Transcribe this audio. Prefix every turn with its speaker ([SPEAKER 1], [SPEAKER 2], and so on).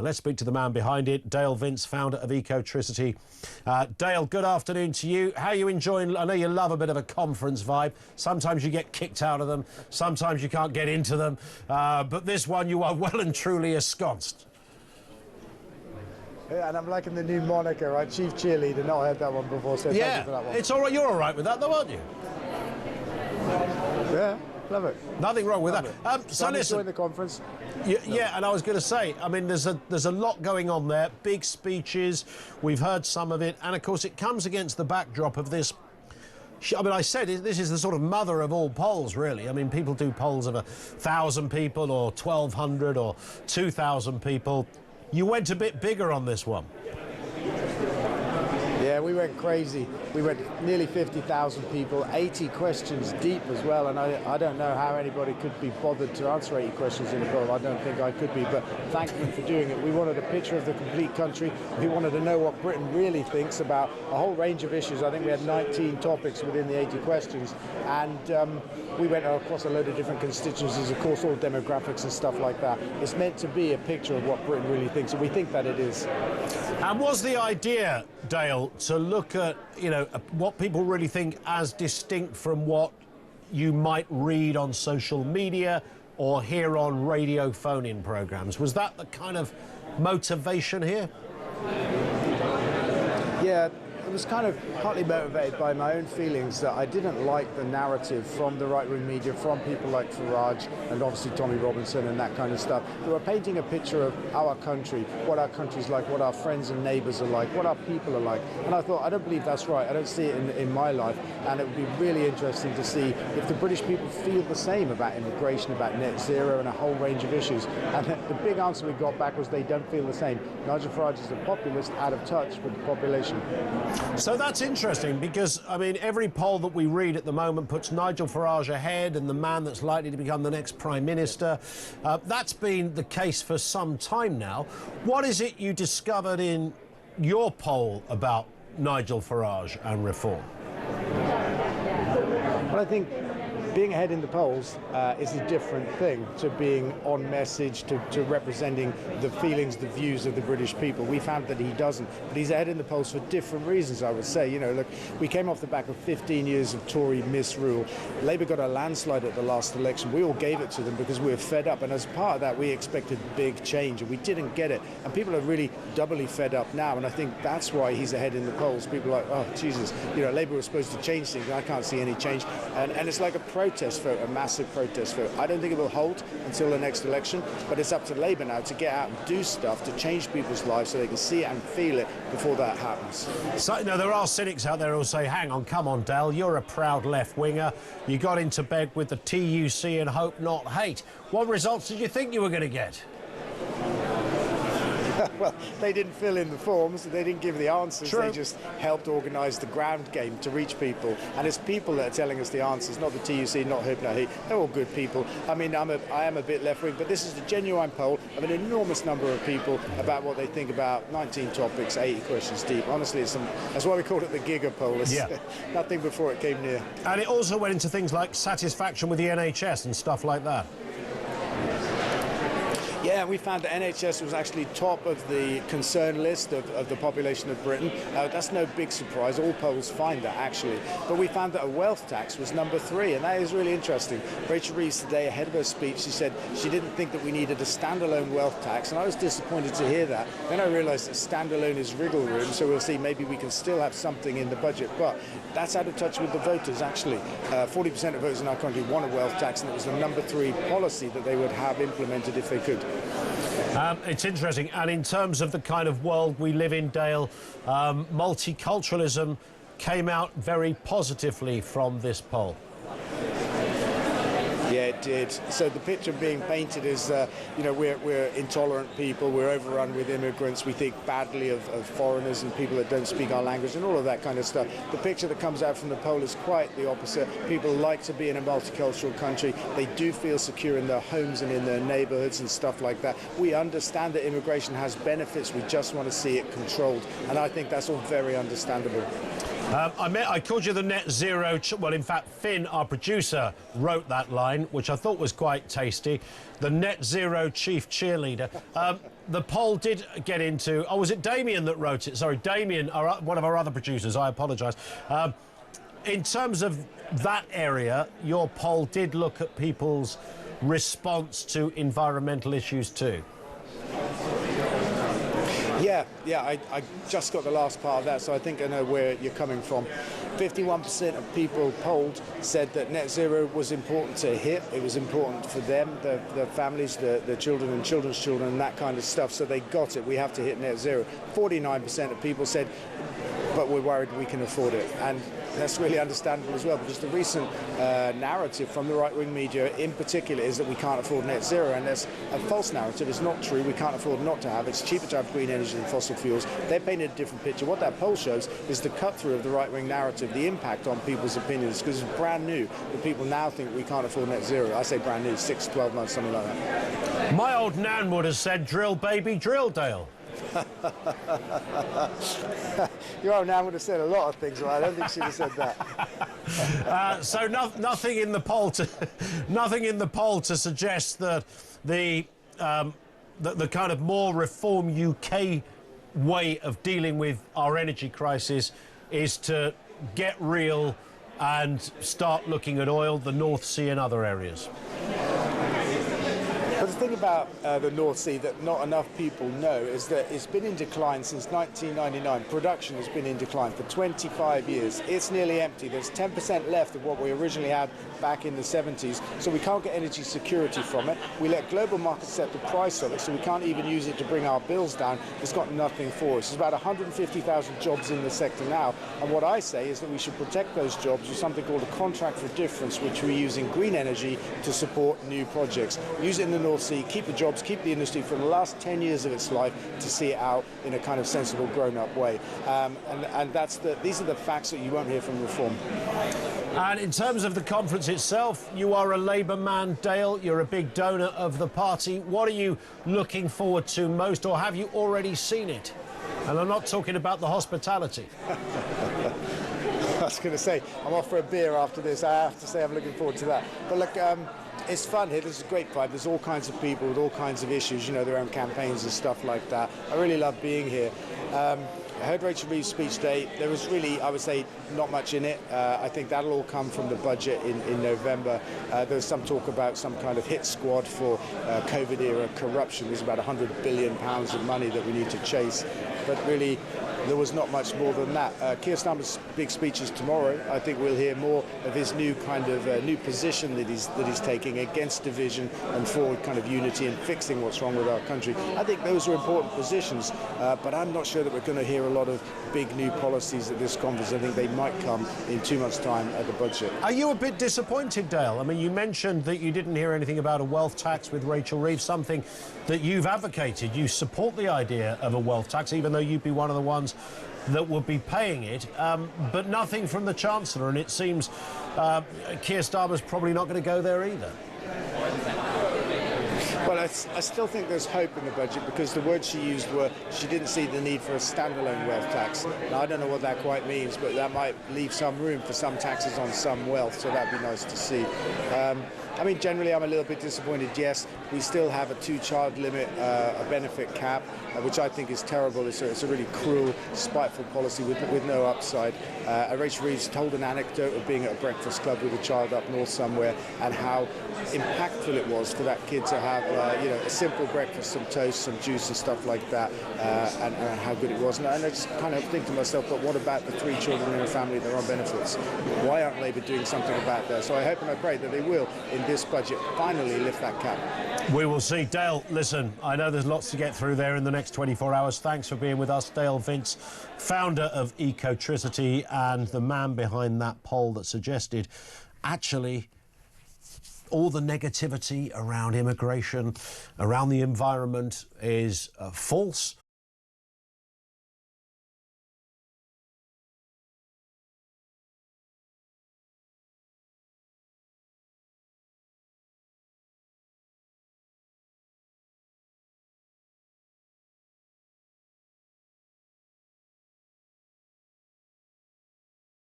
[SPEAKER 1] Let's speak to the man behind it, Dale Vince, founder of Ecotricity. Dale, good afternoon to you. How are you enjoying? I know you love a bit of a conference vibe. Sometimes you get kicked out of them. Sometimes you can't get into them. But this one, you are well and truly ensconced.
[SPEAKER 2] Yeah, and I'm liking the new moniker, right? Chief Cheerleader. Not heard that one before, so thank you for that one.
[SPEAKER 1] It's all right. You're all right with that, though, aren't you?
[SPEAKER 2] Yeah, love it.
[SPEAKER 1] Nothing wrong with that.
[SPEAKER 2] So I'm enjoying the conference.
[SPEAKER 1] Yeah, and I was going to say, I mean, there's a lot going on there. Big speeches. We've heard some of it, and of course, it comes against the backdrop of this. I mean, I said this is the sort of mother of all polls, really. I mean, people do polls of 1,000 people or 1,200 or 2,000 people. You went a bit bigger on this one.
[SPEAKER 2] Yeah, we went crazy. We went nearly 50,000 people, 80 questions deep as well, and I don't know how anybody could be bothered to answer 80 questions in a poll. I don't think I could be, but thank them for doing it. We wanted a picture of the complete country. We wanted to know what Britain really thinks about a whole range of issues. I think we had 19 topics within the 80 questions, and we went across a load of different constituencies, of course, all demographics and stuff like that. It's meant to be a picture of what Britain really thinks, and we think that it is.
[SPEAKER 1] And was the idea, Dale, to look at, you know, what people really think as distinct from what you might read on social media or hear on radio phone-in programmes? Was that the kind of motivation here? Yeah,
[SPEAKER 2] it was kind of partly motivated by my own feelings that I didn't like the narrative from the right-wing media, from people like Farage and obviously Tommy Robinson and that kind of stuff. They were painting a picture of our country, what our country's like, what our friends and neighbours are like, what our people are like. And I thought, I don't believe that's right. I don't see it in my life. And it would be really interesting to see if the British people feel the same about immigration, about net zero and a whole range of issues. And the big answer we got back was they don't feel the same. Nigel Farage is a populist out of touch with the population.
[SPEAKER 1] So that's interesting because, I mean, every poll that we read at the moment puts Nigel Farage ahead and the man that's likely to become the next Prime Minister. That's been the case for some time now. What is it you discovered in your poll about Nigel Farage and reform?
[SPEAKER 2] Well, I think being ahead in the polls is a different thing to being on message, to representing the feelings, the views of the British people. We found that he doesn't, but he's ahead in the polls for different reasons, I would say. You know, look, we came off the back of 15 years of Tory misrule. Labour got a landslide at the last election. We all gave it to them because we were fed up, and as part of that, we expected big change, and we didn't get it. And people are really doubly fed up now, and I think that's why he's ahead in the polls. People are like, oh, Jesus, you know, Labour was supposed to change things, and I can't see any change. And it's like a protest vote, a massive protest vote. I don't think it will hold until the next election, but it's up to Labour now to get out and do stuff to change people's lives so they can see it and feel it before that happens.
[SPEAKER 1] So, no, there are cynics out there who'll say, hang on, come on, Dale, you're a proud left-winger. You got into bed with the TUC and hope not hate. What results did you think you were going to get?
[SPEAKER 2] Well, they didn't fill in the forms, they didn't give the answers.
[SPEAKER 1] True.
[SPEAKER 2] They just helped organise the ground game to reach people. And it's people that are telling us the answers, not the TUC, not Hope Not Hate. They're all good people. I mean, I am a bit left-wing, but this is a genuine poll of an enormous number of people about what they think about 19 topics, 80 questions deep. Honestly, that's why we called it the Giga poll. It's nothing before it came near.
[SPEAKER 1] And it also went into things like satisfaction with the NHS and stuff like that.
[SPEAKER 2] Yeah, we found that NHS was actually top of the concern list of the population of Britain. That's no big surprise. All polls find that, actually. But we found that a wealth tax was number 3, and that is really interesting. Rachel Reeves today, ahead of her speech, she said she didn't think that we needed a standalone wealth tax, and I was disappointed to hear that. Then I realised that standalone is wriggle room, so we'll see maybe we can still have something in the budget. But that's out of touch with the voters, actually. 40% of voters in our country want a wealth tax, and it was the number 3 policy that they would have implemented if they could.
[SPEAKER 1] It's interesting, and in terms of the kind of world we live in, Dale, multiculturalism came out very positively from this poll.
[SPEAKER 2] Yeah, it did. So the picture being painted is, you know, we're intolerant people, we're overrun with immigrants, we think badly of foreigners and people that don't speak our language and all of that kind of stuff. The picture that comes out from the poll is quite the opposite. People like to be in a multicultural country. They do feel secure in their homes and in their neighbourhoods and stuff like that. We understand that immigration has benefits. We just want to see it controlled. And I think that's all very understandable.
[SPEAKER 1] I called you the net zero. Well, in fact, Finn, our producer, wrote that line, which I thought was quite tasty. The net zero chief cheerleader. the poll did get into... Oh, was it Damien that wrote it? Sorry, Damien, one of our other producers. I apologise. In terms of that area, your poll did look at people's response to environmental issues too.
[SPEAKER 2] Yeah, I just got the last part of that, so I think I know where you're coming from. 51% of people polled said that net zero was important to hit. It was important for them, their families, the children and children's children, and that kind of stuff. So they got it. We have to hit net zero. 49% of people said, but we're worried we can afford it. And that's really understandable as well, because the recent narrative from the right-wing media in particular is that we can't afford net zero, and that's a false narrative. It's not true. We can't afford not to have. It's cheaper to have green energy than fossil fuels. They painted a different picture. What that poll shows is the cut-through of the right-wing narrative, the impact on people's opinions, because it's brand new that people now think we can't afford net zero. I say brand new, 6, 12 months, something like that.
[SPEAKER 1] My old nan would have said, drill, baby, drill, Dale.
[SPEAKER 2] Your old nan would have said a lot of things, right? I don't think she'd have said that.
[SPEAKER 1] So nothing in the poll to suggest that the kind of more Reform UK way of dealing with our energy crisis is to get real and start looking at oil, the North Sea and other areas.
[SPEAKER 2] But the thing about the North Sea that not enough people know is that it's been in decline since 1999. Production has been in decline for 25 years. It's nearly empty. There's 10% left of what we originally had back in the 70s, so we can't get energy security from it. We let global markets set the price of it, so we can't even use it to bring our bills down. It's got nothing for us. There's about 150,000 jobs in the sector now, and what I say is that we should protect those jobs with something called a contract for difference, which we use in green energy to support new projects. Use it in the North Sea, keep the jobs, keep the industry for the last 10 years of its life to see it out in a kind of sensible, grown-up way. And these are the facts that you won't hear from Reform.
[SPEAKER 1] And in terms of the conference itself, you are a Labour man, Dale. You're a big donor of the party. What are you looking forward to most, or have you already seen it? And I'm not talking about the hospitality.
[SPEAKER 2] I was going to say, I'm off for a beer after this. I have to say I'm looking forward to that. But look, it's fun here. There's a great vibe. There's all kinds of people with all kinds of issues, you know, their own campaigns and stuff like that. I really love being here. I heard Rachel Reeves' speech today. There was really, I would say, not much in it. I think that'll all come from the budget in November. There's some talk about some kind of hit squad for COVID-era corruption. There's about £100 billion of money that we need to chase. But really, there was not much more than that. Keir Starmer's big speech is tomorrow. I think we'll hear more of his new kind of new position that he's taking against division and for kind of unity and fixing what's wrong with our country. I think those are important positions, but I'm not sure that we're going to hear a lot of big new policies at this conference. I think they might come in 2 months' time at the budget.
[SPEAKER 1] Are you a bit disappointed, Dale? I mean, you mentioned that you didn't hear anything about a wealth tax with Rachel Reeves, something that you've advocated. You support the idea of a wealth tax, even though you'd be one of the ones that would be paying it, but nothing from the Chancellor, and it seems Keir Starmer's probably not going to go there either.
[SPEAKER 2] Well, I still think there's hope in the budget, because the words she used were she didn't see the need for a standalone wealth tax. Now, I don't know what that quite means, but that might leave some room for some taxes on some wealth, so that'd be nice to see. I mean, generally, I'm a little bit disappointed. Yes, we still have a 2-child limit, a benefit cap, which I think is terrible. It's a really cruel, spiteful policy with no upside. Rachel Reeves told an anecdote of being at a breakfast club with a child up north somewhere, and how impactful it was for that kid to have, a simple breakfast, some toast, some juice and stuff like that, and how good it was. And I just kind of think to myself, but what about the 3 children in a family that are on benefits? Why aren't Labour doing something about that? So I hope and I pray that they will, in this budget, finally lift that cap.
[SPEAKER 1] We will see. Dale, listen, I know there's lots to get through there in the next 24 hours. Thanks for being with us. Dale Vince, founder of Ecotricity and the man behind that poll that suggested, actually, all the negativity around immigration, around the environment is false.